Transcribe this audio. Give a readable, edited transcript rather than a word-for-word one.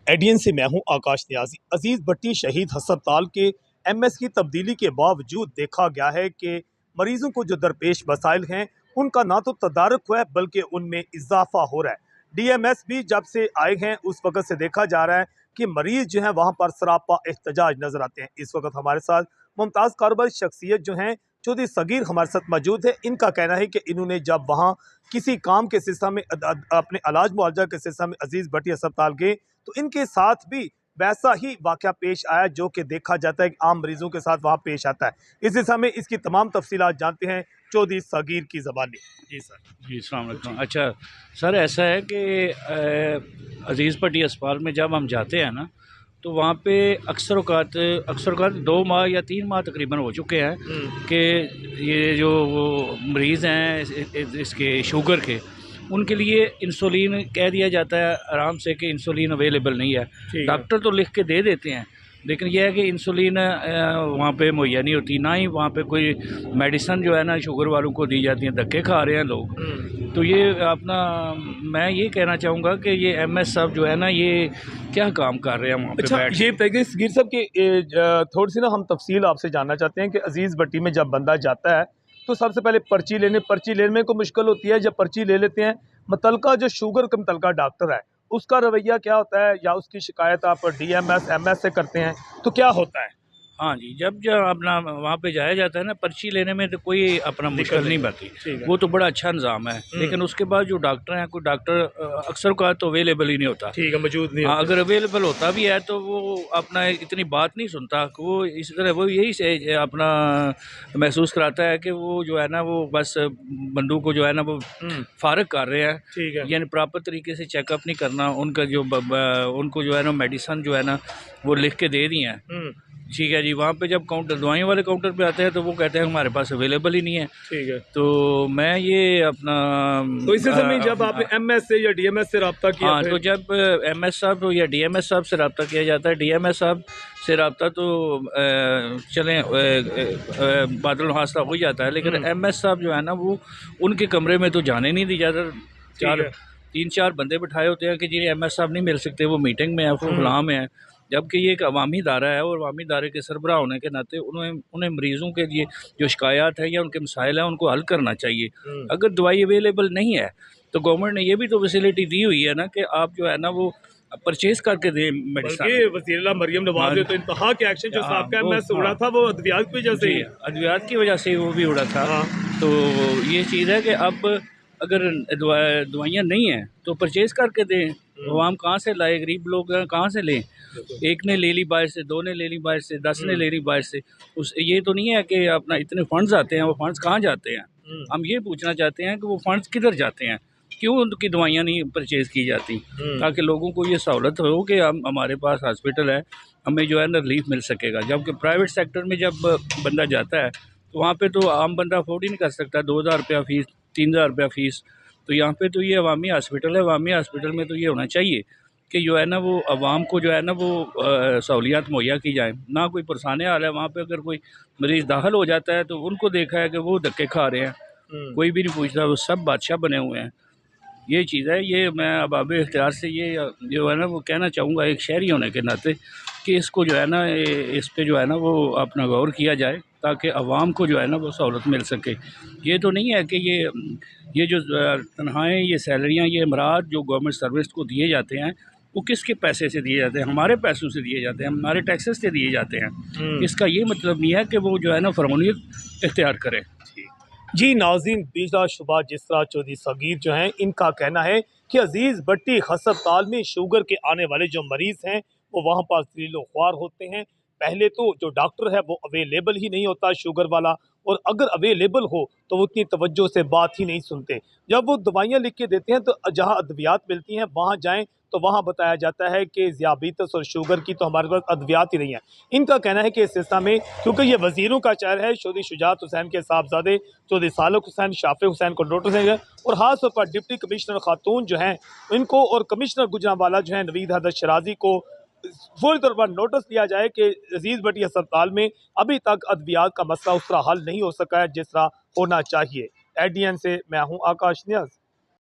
एडियन से मैं हूं आकाश न्याजी। अजीज भट्टी शहीद अस्पताल के एमएस की तब्दीली के बावजूद देखा गया है कि मरीजों को जो दरपेश मसाइल हैं उनका ना तो तदारुक हुआ है बल्कि उनमें इजाफा हो रहा है। डीएमएस भी जब से आए हैं उस वक्त से देखा जा रहा है कि मरीज जो है वहां पर सरापा एहतजाज नजर आते हैं। इस वक्त हमारे साथ मुमताज़ कारोबारी शख्सियत जो हैं चौधरी सगीर हमारे साथ मौजूद है। इनका कहना है कि इन्होंने जब वहाँ किसी काम के सिलसिले में अपने इलाज मुआवजा के सिलसिले में अजीज भट्टी अस्पताल गए तो इनके साथ भी वैसा ही वाक़या पेश आया जो कि देखा जाता है कि आम मरीजों के साथ वहाँ पेश आता है। इस सिलसिले में इसकी तमाम तफसीलात जानते हैं चौधरी सगीर की ज़बानी। जी सर। जी अस्सलाम वालेकुम। अच्छा सर, ऐसा है कि अजीज़ भट्टी अस्पताल में जब हम जाते हैं ना तो वहाँ पे अक्सर औक़ात 2 माह या 3 माह तकरीबन हो चुके हैं कि ये जो वो मरीज़ हैं इसके शुगर के, उनके लिए इंसुलिन कह दिया जाता है आराम से कि इंसुलिन अवेलेबल नहीं है। डॉक्टर तो लिख के दे देते हैं, लेकिन यह है कि इंसुलिन वहाँ पे मुहैया नहीं होती, ना ही वहाँ पे कोई मेडिसन जो है ना शुगर वालों को दी जाती है। धक्के खा रहे हैं लोग। तो ये अपना मैं ये कहना चाहूँगा कि ये एमएस साहब जो है ना ये क्या काम कर रहे हैं वहाँ पे अच्छा, बैठ ये बताइए सगीर साहब की थोड़ी सी ना हम तफसील आपसे जानना चाहते हैं कि अजीज़ भट्टी में जब बंदा जाता है तो सबसे पहले पर्ची लेने में को मुश्किल होती है। जब पर्ची ले लेते हैं मुतलका जो शुगर का मुतलका डॉक्टर है उसका रवैया क्या होता है या उसकी शिकायत आप डीएमएस एमएस से करते हैं तो क्या होता है? हाँ जी, जब अपना वहाँ पे जाया जाता है ना पर्ची लेने में तो कोई अपना मुश्किल नहीं बनती, वो तो बड़ा अच्छा निज़ाम है। लेकिन उसके बाद जो डॉक्टर हैं, कोई डॉक्टर अक्सर का तो अवेलेबल ही नहीं होता। ठीक है, मौजूद नहीं हाँ, अगर अवेलेबल होता भी है तो वो अपना इतनी बात नहीं सुनता। वो इस तरह वो यही से अपना महसूस कराता है कि वो जो है ना वो बस बंदूक को जो है ना वो फारग कर रहे हैं। ठीक है। यानी प्रॉपर तरीके से चेकअप नहीं करना। उनका जो उनको जो है ना मेडिसन जो है ना वो लिख के दे दी हैं। ठीक है जी, वहाँ पे जब दवाइयों वाले काउंटर पे आते हैं तो वो कहते हैं हमारे पास अवेलेबल ही नहीं है। ठीक है। तो मैं ये अपना तो इसी समय जब आपने एमएस से या डीएमएस से रब्ता किया? हाँ, तो जब एमएस साहब या डीएमएस साहब से रब्ता किया जाता है, डीएमएस साहब से रब्ता तो चलें बादल हादसा हो जाता है, लेकिन एमएस साहब जो है ना वो उनके कमरे में तो जाने नहीं दी जाता। 3-4 बंदे बिठाए होते हैं कि जी एमएस साहब नहीं मिल सकते, वो मीटिंग में है, फलां में है। जबकि ये एक अवामी इदारा है और अवामी इदारे के सरबराह होने के नाते उन्हें मरीज़ों के लिए जो शिकायत है या उनके मसाइल हैं उनको हल करना चाहिए। अगर दवाई अवेलेबल नहीं है तो गवर्नमेंट ने ये भी तो फैसिलिटी दी हुई है ना कि आप जो है ना वो परचेज करके दें मेडिसिन। वज़ीर मरियम नवाज ने तो इंतहा के एक्शन जो साहब एमएस उड़ा था वो अद्वियात की वजह से, अद्वियात की वजह से वो भी उड़ा था। तो ये चीज़ है कि अब अगर दवाइयाँ नहीं हैं तो परचेज़ करके दें। आवाम कहाँ से लाए? गरीब लोग कहाँ से लें? एक ने ले ली बाहर से, 2 ने ले ली बाहर से, 10 ने ले ली बाहर से। उस ये तो नहीं है कि अपना इतने फंड्स आते हैं, वो फंड्स कहाँ जाते हैं? हम ये पूछना चाहते हैं कि वो फंड्स किधर जाते हैं? क्यों उनकी दवाइयाँ नहीं परचेज़ की जाती? ताकि लोगों को ये सहूलत हो कि हमारे पास हॉस्पिटल है, हमें जो है ना रिलीफ मिल सकेगा। जबकि प्राइवेट सेक्टर में जब बंदा जाता है तो वहाँ पे तो आम बंदा अफोर्ड ही नहीं कर सकता। 2000 रुपया फ़ीस, 3000 रुपया फ़ीस। तो यहाँ पे तो ये अवामी हॉस्पिटल है। अवामी हॉस्पिटल में तो ये होना चाहिए कि जो है ना वो आवाम को जो है ना वो सहूलियात मुहैया की जाए। ना कोई पुरसाने हाल है वहाँ पे, अगर कोई मरीज़ दाखिल हो जाता है तो उनको देखा है कि वो धक्के खा रहे हैं, कोई भी नहीं पूछता, वो सब बादशाह बने हुए हैं। ये चीज़ है। ये मैं अब इख्तियार से ये जो है ना वो कहना चाहूँगा एक शहरी होने के नाते कि इसको जो है ना इस पे जो है ना वो अपना गौर किया जाए ताकि आवाम को जो है ना वो सहूलत मिल सके। ये तो नहीं है कि ये जो तनख्वाहें, ये सैलरियाँ, ये इमरात जो गवर्नमेंट सर्विस को दिए जाते हैं वो किसके पैसे से दिए जाते हैं? हमारे पैसों से दिए जाते हैं, हमारे टैक्सेस से दिए जाते हैं। इसका ये मतलब नहीं है कि वो जो है ना फ़रौनियत इख्तियार करें। जी नाज़रीन, बिला शुबा जिस तरह चौधरी सगीर जो हैं इनका कहना है कि अजीज़ भट्टी अस्पताल में शुगर के आने वाले जो मरीज़ हैं वो वहाँ पर ज़लीलो ख्वार होते हैं। पहले तो जो डॉक्टर है वो अवेलेबल ही नहीं होता शुगर वाला, और अगर अवेलेबल हो तो वो उतनी तवज्जो से बात ही नहीं सुनते। जब वो दवाइयाँ लिख के देते हैं तो जहाँ अद्वियात मिलती हैं वहाँ जाएँ तो वहाँ बताया जाता है कि ज़ियाबीतस और शुगर की तो हमारे पास अद्वियात ही नहीं है। इनका कहना है कि इस सिलसिले में क्योंकि ये वज़ीरों का शहर है, चौधरी शुजात हुसैन के साहबजादे चौधरी सालक हुसैन, शाफे हुसैन को नोटिस है और ख़ास तौर पर डिप्टी कमिश्नर खातून जो हैं इनको और कमिश्नर गुजरांवाला जो हैं नवीद हैदर शराजी को फौरी तौर पर नोटिस दिया जाए कि अजीज़ भट्टी अस्पताल में अभी तक अद्वियात का मसला उस तरह हल नहीं हो सका है जिस तरह होना चाहिए। एडीएन से मैं हूँ आकाश न्याज।